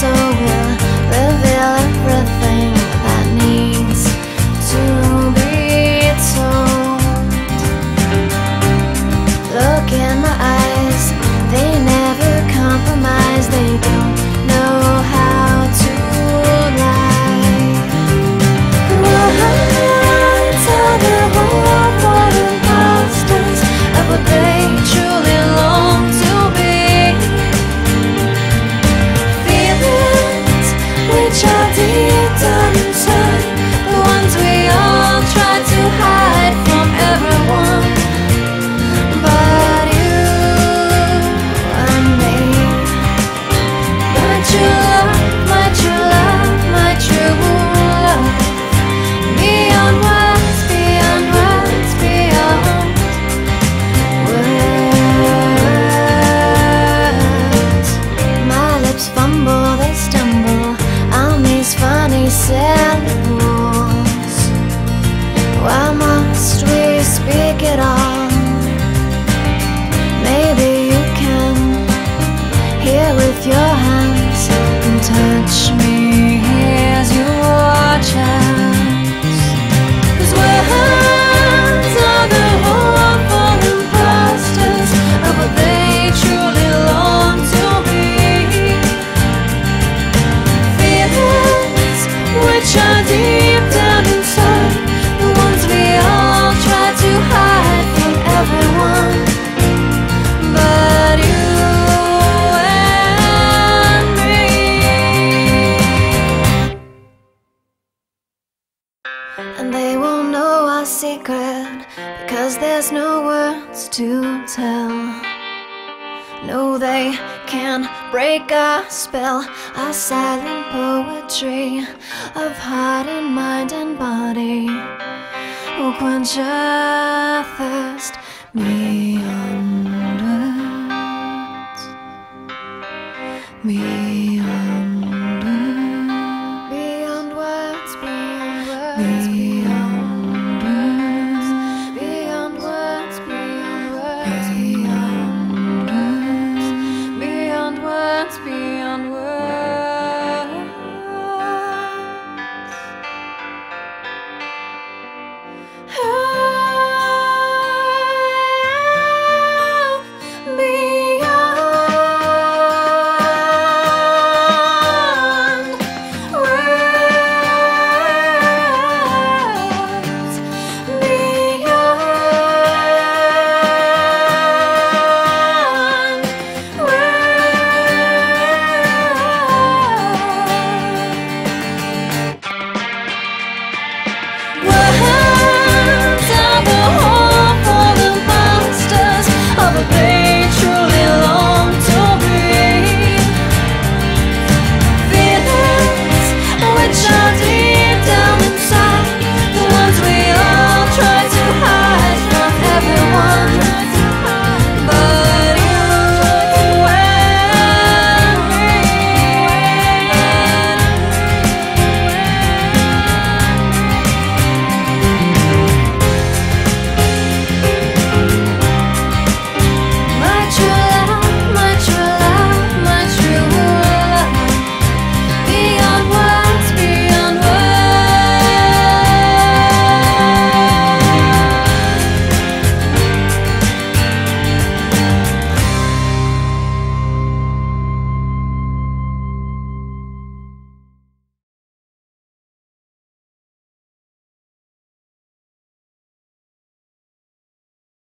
so we'll reveal everything that needs to be told. Look in my eyes, they never compromise, they don't know how to lie. Words are the whole for imposters of what they truly long to be. Feelings which are deep down inside, the ones we all try to hide from everyone but you and me. My true love, my true love, my true love. Beyond words, beyond words, beyond words. My lips fumble, they stumble on these funny syllables. Why must we speak it all? Maybe you can hear with your hands and touch me. Here's your chance. 'Cause words are the hopeful imposters of what they truly long to be. Feelings which are deep down inside, the ones we all try to hide from everyone but you and me. And they won't know our secret because there's no words to tell. No, they can't break our spell, our silent poetry of heart and mind and body will quench our thirst beyond words, beyond words, beyond words, beyond words, beyond words, beyond words, beyond words, beyond words, beyond words, beyond